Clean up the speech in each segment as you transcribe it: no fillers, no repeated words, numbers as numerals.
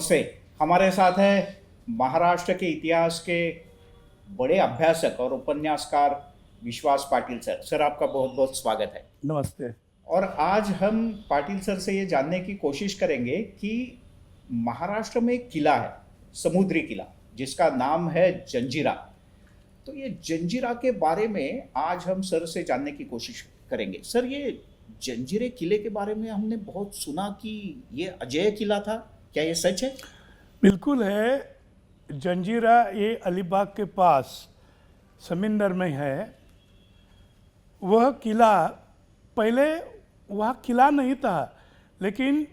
नमस्ते। हमारे साथ है महाराष्ट्र के इतिहास के बड़े अभ्यासक और उपन्यासकार विश्वास पाटिल सर। सर, आपका बहुत बहुत स्वागत है। नमस्ते। और आज हम पाटिल सर से ये जानने की कोशिश करेंगे कि महाराष्ट्र में एक किला है, समुद्री किला, जिसका नाम है जंजीरा। तो ये जंजीरा के बारे में आज हम सर से जानने की कोशिश करेंगे। सर, ये जंजीरे किले के बारे में हमने बहुत सुना कि ये अजेय किला था, क्या ये सच है? बिल्कुल है। जंजीरा ये अलीबाग के पास समिंदर में है। वह किला पहले वह किला नहीं था, लेकिन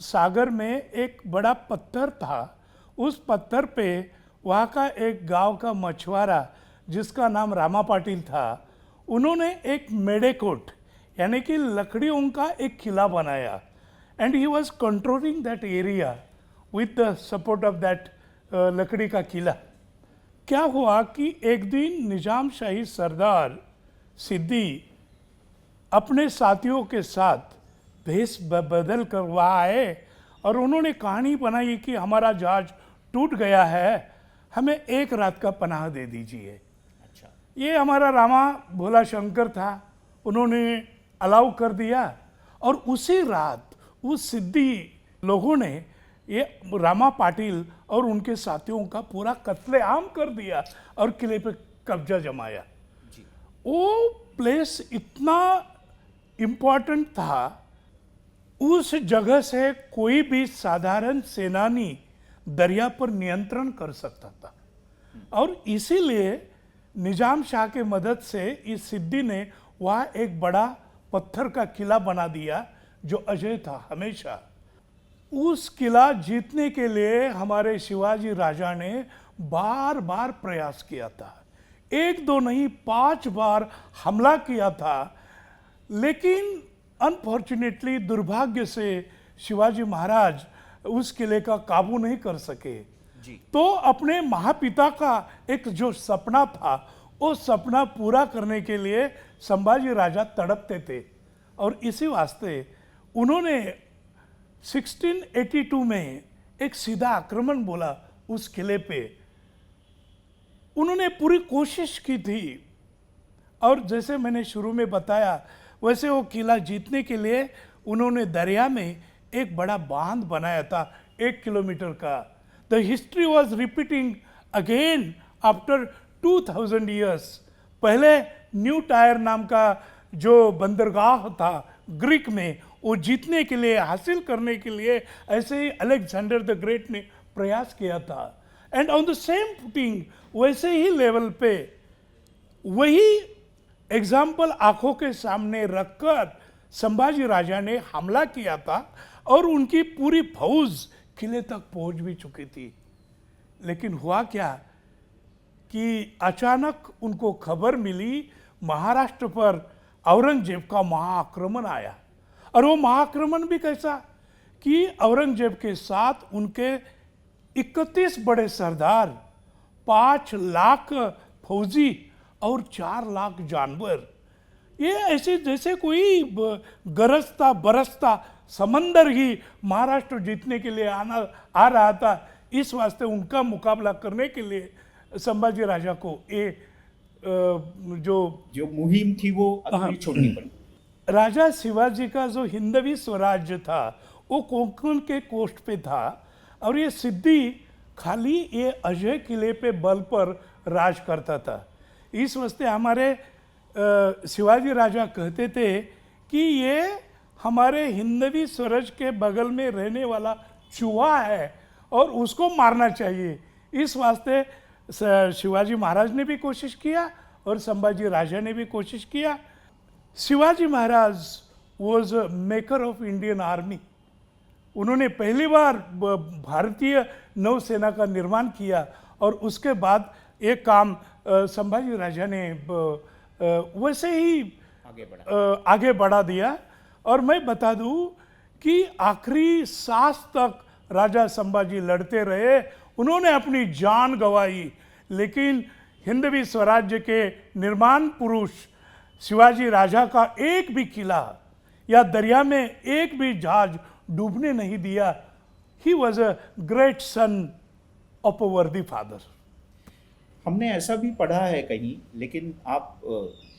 सागर में एक बड़ा पत्थर था। उस पत्थर पे वहाँ का एक गांव का मछुआरा जिसका नाम रामा पाटिल था, उन्होंने एक मेडेकोट यानी कि लकड़ियों का एक किला बनाया। And he was controlling that area with the support of that लकड़ी का किला। क्या हुआ कि एक दिन निजाम शाही सरदार सिद्दी अपने साथियों के साथ भेष बदल कर वहाँ आए और उन्होंने कहानी बनाई कि हमारा जहाज टूट गया है, हमें एक रात का पनाह दे दीजिए। अच्छा। ये हमारा रामा भोला शंकर था, उन्होंने अलाउ कर दिया। और उसी रात उस सिद्दी लोगों ने ये रामा पाटिल और उनके साथियों का पूरा कत्लेआम कर दिया और किले पे कब्जा जमाया। जी। वो प्लेस इतना इम्पोर्टेंट था, उस जगह से कोई भी साधारण सेनानी दरिया पर नियंत्रण कर सकता था। और इसीलिए निजाम शाह के मदद से इस सिद्दी ने वहाँ एक बड़ा पत्थर का किला बना दिया जो अजय था हमेशा। उस किला जीतने के लिए हमारे शिवाजी राजा ने बार बार प्रयास किया था। एक दो नहीं, 5 बार हमला किया था, लेकिन अनफॉर्चुनेटली, दुर्भाग्य से शिवाजी महाराज उस किले का काबू नहीं कर सके। जी। तो अपने महापिता का एक जो सपना था, वो सपना पूरा करने के लिए संभाजी राजा तड़पते थे। और इसी वास्ते उन्होंने 1682 में एक सीधा आक्रमण बोला उस किले पे। उन्होंने पूरी कोशिश की थी और जैसे मैंने शुरू में बताया, वैसे वो किला जीतने के लिए उन्होंने दरिया में एक बड़ा बांध बनाया था 1 किलोमीटर का। The history was repeating again after 2000 years. पहले न्यू टायर नाम का जो बंदरगाह था ग्रीक में, वो जीतने के लिए, हासिल करने के लिए ऐसे ही अलेक्जेंडर द ग्रेट ने प्रयास किया था। And on the same footing, वैसे ही लेवल पे वही एग्जाम्पल आंखों के सामने रखकर संभाजी राजा ने हमला किया था और उनकी पूरी फौज किले तक पहुंच भी चुकी थी। लेकिन हुआ क्या कि अचानक उनको खबर मिली महाराष्ट्र पर औरंगजेब का महाआक्रमण आया। और वो महाआक्रमण भी कैसा कि औरंगजेब के साथ उनके 31 बड़े सरदार, 5 लाख फौजी और 4 लाख जानवर। ये ऐसे जैसे कोई गरजता बरसता समंदर ही महाराष्ट्र जीतने के लिए आ रहा था। इस वास्ते उनका मुकाबला करने के लिए संभाजी राजा को ये जो मुहिम थी वो अधूरी छोड़नी पड़ी। राजा शिवाजी का जो हिंदवी स्वराज्य था वो कोंकण के कोस्ट पे था और ये सिद्दी खाली ये अजय किले पे बल पर राज करता था। इस वास्ते हमारे शिवाजी राजा कहते थे कि ये हमारे हिंदवी स्वराज के बगल में रहने वाला चूहा है और उसको मारना चाहिए। इस वास्ते शिवाजी महाराज ने भी कोशिश किया और संभाजी राजा ने भी कोशिश किया। Shivaji Maharaj was a maker of Indian army. उन्होंने पहली बार भारतीय नौसेना का निर्माण किया और उसके बाद एक काम संभाजी राजा ने वैसे ही आगे बढ़ा दिया। और मैं बता दूं कि आखिरी सांस तक राजा संभाजी लड़ते रहे। उन्होंने अपनी जान गंवाई, लेकिन हिंदवी स्वराज्य के निर्माण पुरुष शिवाजी राजा का एक भी किला या दरिया में एक भी जहाज डूबने नहीं दिया। he was a great son of a worthy father. हमने ऐसा भी पढ़ा है कहीं, लेकिन आप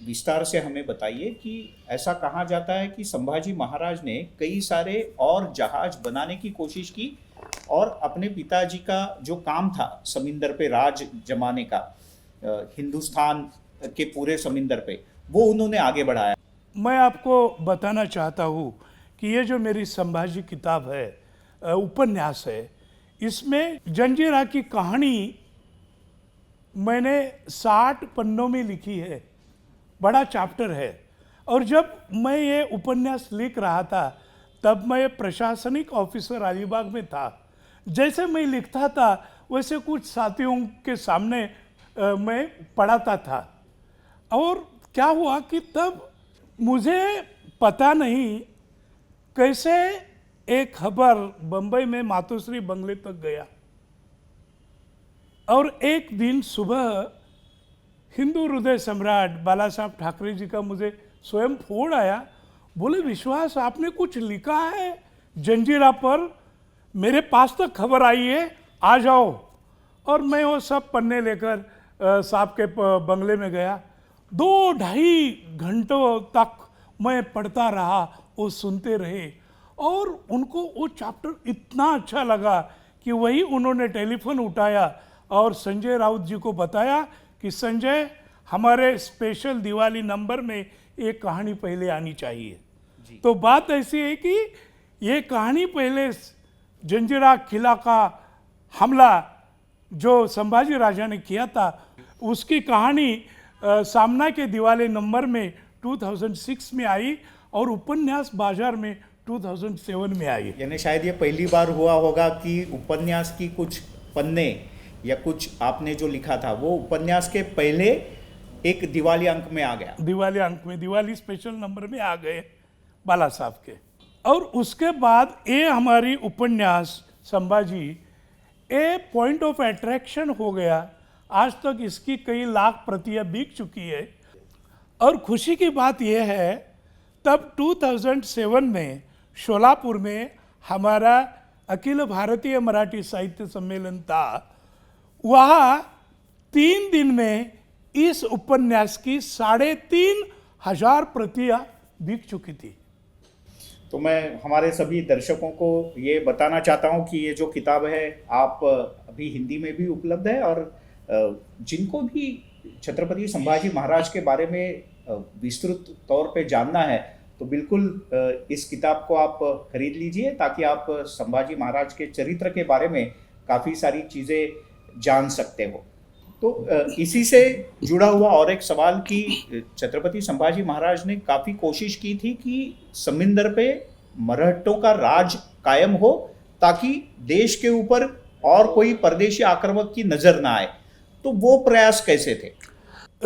विस्तार से हमें बताइए कि ऐसा कहा जाता है कि संभाजी महाराज ने कई सारे और जहाज बनाने की कोशिश की और अपने पिताजी का जो काम था समुंदर पे राज जमाने का, हिंदुस्तान के पूरे समुंदर पे, वो उन्होंने आगे बढ़ाया। मैं आपको बताना चाहता हूँ कि ये जो मेरी संभाजी किताब है, उपन्यास है, इसमें जंजीरा की कहानी मैंने 60 पन्नों में लिखी है, बड़ा चैप्टर है। और जब मैं ये उपन्यास लिख रहा था तब मैं प्रशासनिक ऑफिसर अलीबाग में था। जैसे मैं लिखता था वैसे कुछ साथियों के सामने मैं पढ़ाता था। और क्या हुआ कि तब मुझे पता नहीं कैसे एक खबर बंबई में मातोश्री बंगले तक गया और एक दिन सुबह हिंदू हृदय सम्राट बाला साहब ठाकरे जी का मुझे स्वयं फोन आया, बोले विश्वास आपने कुछ लिखा है जंजीरा पर, मेरे पास तक खबर आई है, आ जाओ। और मैं वो सब पन्ने लेकर साहब के बंगले में गया। 2-2.5 घंटों तक मैं पढ़ता रहा, वो सुनते रहे और उनको वो चैप्टर इतना अच्छा लगा कि वही उन्होंने टेलीफोन उठाया और संजय राउत जी को बताया कि संजय, हमारे स्पेशल दिवाली नंबर में एक कहानी पहले आनी चाहिए। तो बात ऐसी है कि ये कहानी पहले जंजीरा किला का हमला जो संभाजी राजा ने किया था, उसकी कहानी सामना के दिवाली नंबर में 2006 में आई और उपन्यास बाजार में 2007 में आई। यानी शायद ये पहली बार हुआ होगा कि उपन्यास की कुछ पन्ने या कुछ आपने जो लिखा था वो उपन्यास के पहले एक दिवाली अंक में आ गया। दिवाली अंक में, दिवाली स्पेशल नंबर में आ गए बाला साहब के। और उसके बाद ये हमारी उपन्यास संभाजी ए पॉइंट ऑफ अट्रैक्शन हो गया। आज तक इसकी कई लाख प्रतियां बिक चुकी है। और खुशी की बात यह है, तब 2007 में शोलापुर में हमारा अखिल भारतीय मराठी साहित्य सम्मेलन था। वहाँ 3 दिन में इस उपन्यास की 3,500 प्रतियां बिक चुकी थी। तो मैं हमारे सभी दर्शकों को ये बताना चाहता हूँ कि ये जो किताब है आप अभी हिंदी में भी उपलब्ध है और जिनको भी छत्रपति संभाजी महाराज के बारे में विस्तृत तौर पे जानना है तो बिल्कुल इस किताब को आप खरीद लीजिए ताकि आप संभाजी महाराज के चरित्र के बारे में काफ़ी सारी चीज़ें जान सकते हो। तो इसी से जुड़ा हुआ और एक सवाल कि छत्रपति संभाजी महाराज ने काफ़ी कोशिश की थी कि समुंदर पे मराठों का राज कायम हो ताकि देश के ऊपर और कोई परदेशी आक्रमक की नज़र ना आए। तो वो प्रयास कैसे थे?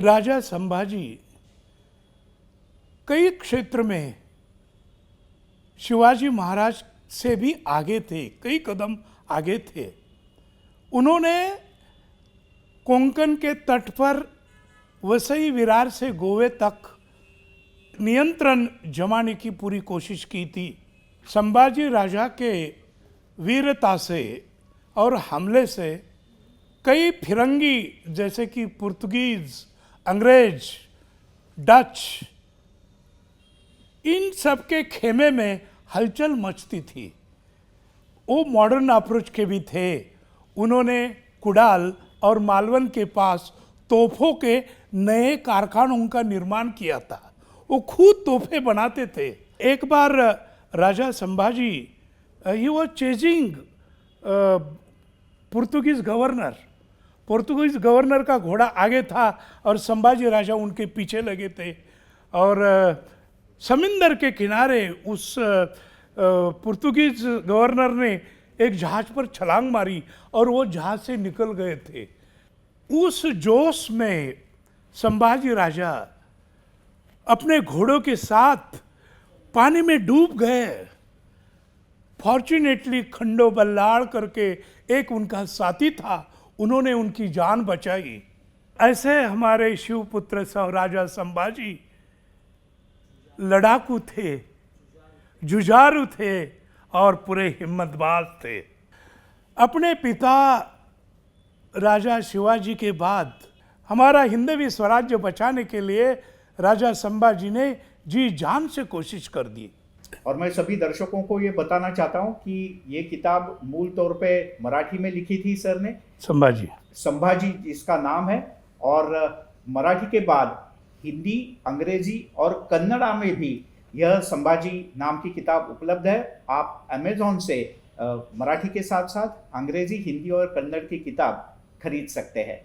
राजा संभाजी कई क्षेत्र में शिवाजी महाराज से भी आगे थे, कई कदम आगे थे। उन्होंने कोंकण के तट पर वसई विरार से गोवे तक नियंत्रण जमाने की पूरी कोशिश की थी। संभाजी राजा के वीरता से और हमले से कई फिरंगी जैसे कि पुर्तगीज, अंग्रेज, डच, इन सब के खेमे में हलचल मचती थी। वो मॉडर्न अप्रोच के भी थे। उन्होंने कुडाल और मालवन के पास तोपों के नए कारखानों का निर्माण किया था। वो खुद तोपे बनाते थे। एक बार राजा संभाजी ही वाज चेजिंग पुर्तगीज गवर्नर का घोड़ा आगे था और संभाजी राजा उनके पीछे लगे थे और समुंदर के किनारे उस पुर्तगीज गवर्नर ने एक जहाज पर छलांग मारी और वो जहाज से निकल गए थे। उस जोश में संभाजी राजा अपने घोड़ों के साथ पानी में डूब गए। फॉर्चुनेटली खंडो बल्लाड़ करके एक उनका साथी था, उन्होंने उनकी जान बचाई। ऐसे हमारे शिवपुत्र राजा संभाजी लड़ाकू थे, जुझारू थे और पूरे हिम्मतबाज थे। अपने पिता राजा शिवाजी के बाद हमारा हिंदवी स्वराज्य बचाने के लिए राजा संभाजी ने जी जान से कोशिश कर दी। और मैं सभी दर्शकों को ये बताना चाहता हूँ कि ये किताब मूल तौर पे मराठी में लिखी थी सर ने, संभाजी इसका नाम है, और मराठी के बाद हिंदी, अंग्रेजी और कन्नड़ा में भी यह संभाजी नाम की किताब उपलब्ध है। आप अमेज़ॉन से मराठी के साथ साथ अंग्रेजी, हिंदी और कन्नड़ की किताब खरीद सकते हैं।